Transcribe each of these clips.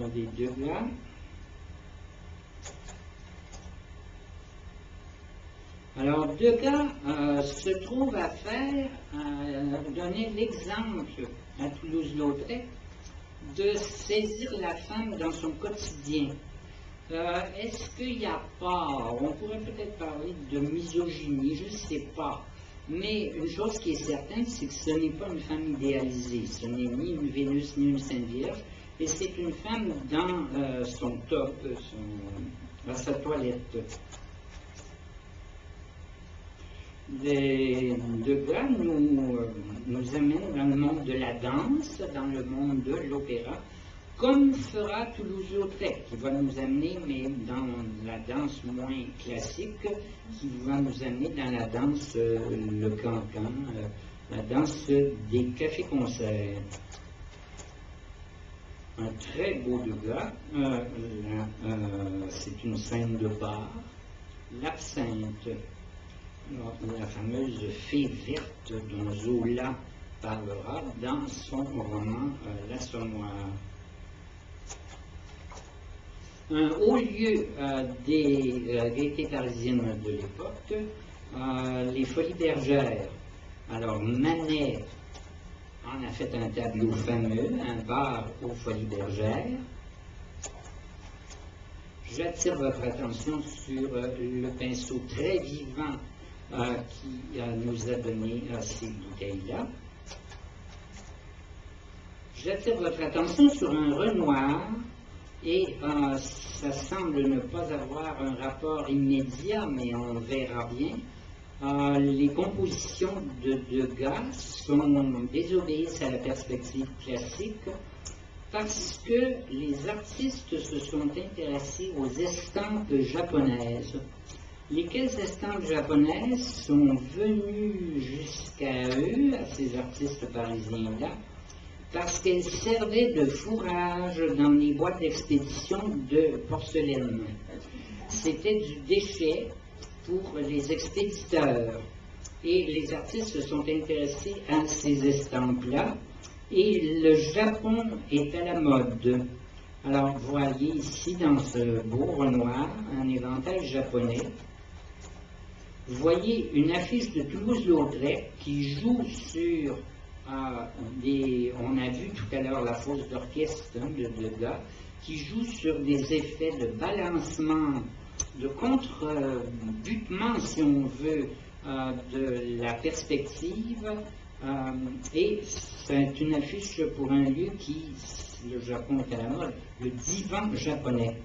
des Degas. Alors, Degas se trouve à donner l'exemple à Toulouse-Lautrec de saisir la femme dans son quotidien. Est-ce qu'il n'y a pas, on pourrait peut-être parler de misogynie, je ne sais pas, mais une chose qui est certaine, c'est que ce n'est pas une femme idéalisée, ce n'est ni une Vénus ni une Sainte Vierge, et c'est une femme dans son top, dans sa toilette. Les Degas nous amènent dans le monde de la danse, dans le monde de l'opéra, comme fera Toulouse-Lautrec, qui va nous amener, mais dans la danse moins classique, qui va nous amener dans la danse, le cancan, la danse des cafés-concerts. Un très beau Degas, c'est une scène de bar, l'absinthe, la fameuse fée verte dont Zola parlera dans son roman L'Assommoir. Un haut lieu des gaietés parisiennes de l'époque, les Folies Bergères. Alors Manet en a fait un tableau fameux, un bar aux Folies Bergères. J'attire votre attention sur le pinceau très vivant qui nous a donné ces bouteilles-là. J'attire votre attention sur un Renoir, et ça semble ne pas avoir un rapport immédiat, mais on verra bien. Les compositions de Degas désobéissent à la perspective classique parce que les artistes se sont intéressés aux estampes japonaises. Lesquelles estampes japonaises sont venues jusqu'à eux, à ces artistes parisiens-là, parce qu'elles servaient de fourrage dans les boîtes d'expédition de porcelaine. C'était du déchet pour les expéditeurs. Et les artistes se sont intéressés à ces estampes-là, et le Japon est à la mode. Alors, vous voyez ici, dans ce beau Renoir, un éventail japonais. Vous voyez une affiche de Toulouse-Lautrec qui joue sur on a vu tout à l'heure la fosse d'orchestre de Degas, qui joue sur des effets de balancement, de contre-butement, si on veut, de la perspective, et c'est une affiche pour un lieu qui, le Japon est à la mode, le divan japonais.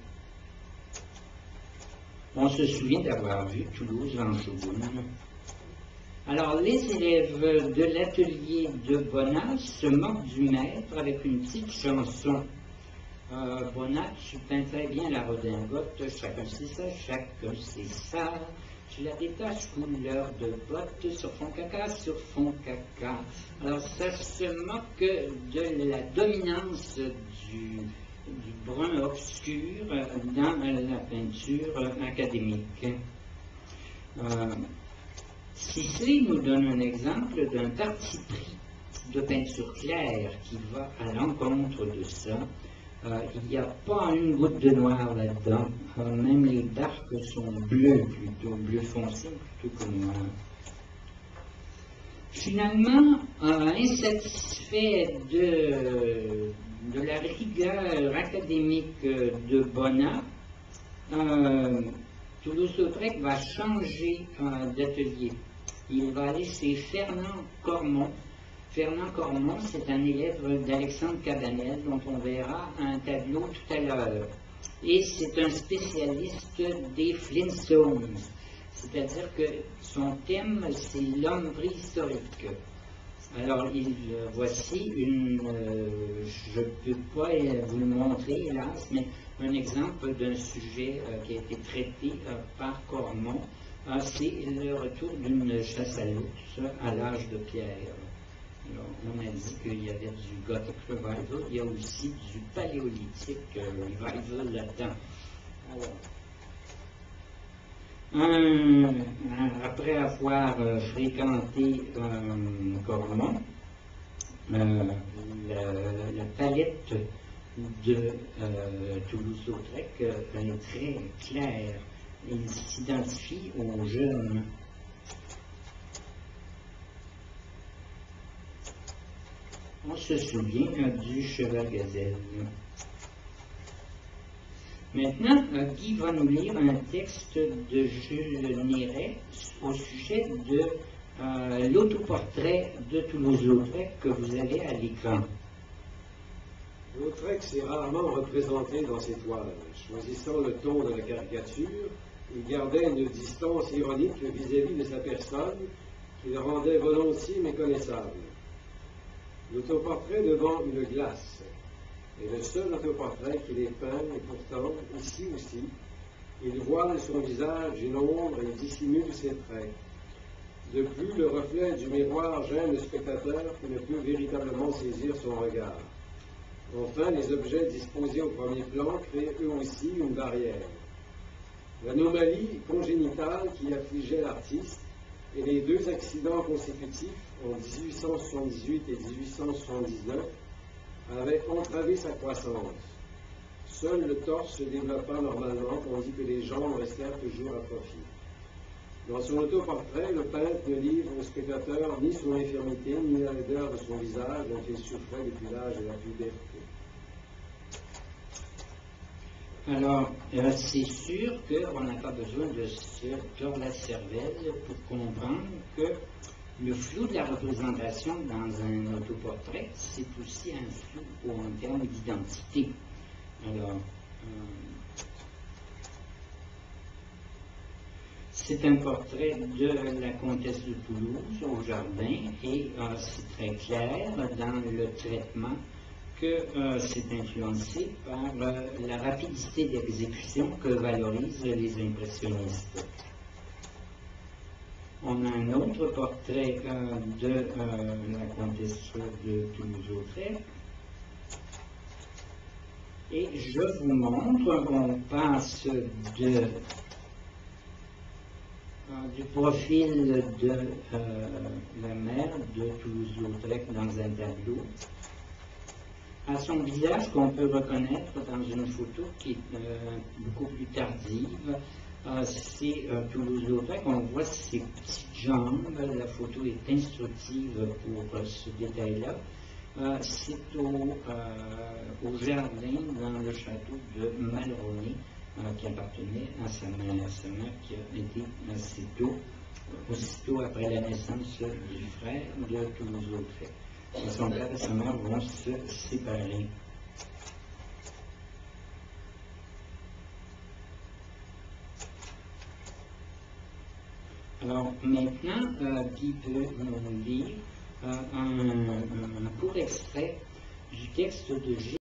On se souvient d'avoir vu Toulouse en Shogun. Alors, les élèves de l'atelier de Bonnat se moquent du maître avec une petite chanson. Bonnat, tu peins très bien la redingote, chacun sait ça, chacun sait ça. Tu la détaches, couleur de botte, sur fond caca, sur fond caca. Alors, ça se moque de la dominance du brun obscur dans la peinture académique. Sisley nous donne un exemple d'un parti pris de peinture claire qui va à l'encontre de ça. Il n'y a pas une goutte de noir là-dedans. Même les barques sont bleues, plutôt bleu foncé plutôt que noir. Finalement, insatisfait de la rigueur académique de Bonnat, Toulouse-Lautrec va changer d'atelier. Il va aller chez Fernand Cormon. Fernand Cormon, c'est un élève d'Alexandre Cabanel, dont on verra un tableau tout à l'heure. Et c'est un spécialiste des Flintstones. C'est-à-dire que son thème, c'est l'homme préhistorique. Alors, voici je ne peux pas vous le montrer, hélas, mais un exemple d'un sujet qui a été traité par Cormon. C'est le retour d'une chasse à l'ours à l'âge de pierre. Alors, on a dit qu'il y avait du Gothic Revival, il y a aussi du Paléolithique Revival là-dedans. Alors, après avoir fréquenté Cormon, la palette de Toulouse-Lautrec est très clair. Il s'identifie aux jeunes. On se souvient du cheval gazelle. Maintenant, Guy va nous lire un texte de Jules Néret au sujet de l'autoportrait de Toulouse-Lautrec que vous avez à l'écran. Lautrec s'est rarement représenté dans ses toiles. Choisissant le ton de la caricature, il gardait une distance ironique vis-à-vis de sa personne qui le rendait volontiers méconnaissable. L'autoportrait devant une glace est le seul autoportrait qu'il ait peint, et pourtant, ici aussi, il voile son visage d'une ombre et dissimule ses traits. De plus, le reflet du miroir gêne le spectateur qui ne peut véritablement saisir son regard. Enfin, les objets disposés au premier plan créent eux aussi une barrière. L'anomalie congénitale qui affligeait l'artiste et les deux accidents consécutifs en 1878 et 1879 avaient entravé sa croissance. Seul le torse se développa normalement, tandis que les jambes restèrent toujours à profit. Dans son autoportrait, le peintre ne livre au spectateur ni son infirmité, ni la laideur de son visage dont il souffrait depuis l'âge de la puberté. Alors, c'est sûr qu'on n'a pas besoin de se tordre la cervelle pour comprendre que le flou de la représentation dans un autoportrait, c'est aussi un flou en termes d'identité. Alors, c'est un portrait de la comtesse de Toulouse au jardin et c'est très clair dans le traitement que c'est influencé par la rapidité d'exécution que valorisent les impressionnistes. On a un autre portrait de la comtesse de Toulouse-Lautrec. Et je vous montre, on passe du profil de la mère de Toulouse-Lautrec dans un tableau à son visage qu'on peut reconnaître dans une photo qui est beaucoup plus tardive. C'est Toulouse-Lautrec, on voit ses petites jambes, la photo est instructive pour ce détail-là. C'est au jardin dans le château de Malroney qui appartenait à sa mère qui a été aussitôt après la naissance du frère de Toulouse-Lautrec. Son père et sa mère vont se séparer. Alors maintenant, Guy peut nous lire un court extrait du texte de G.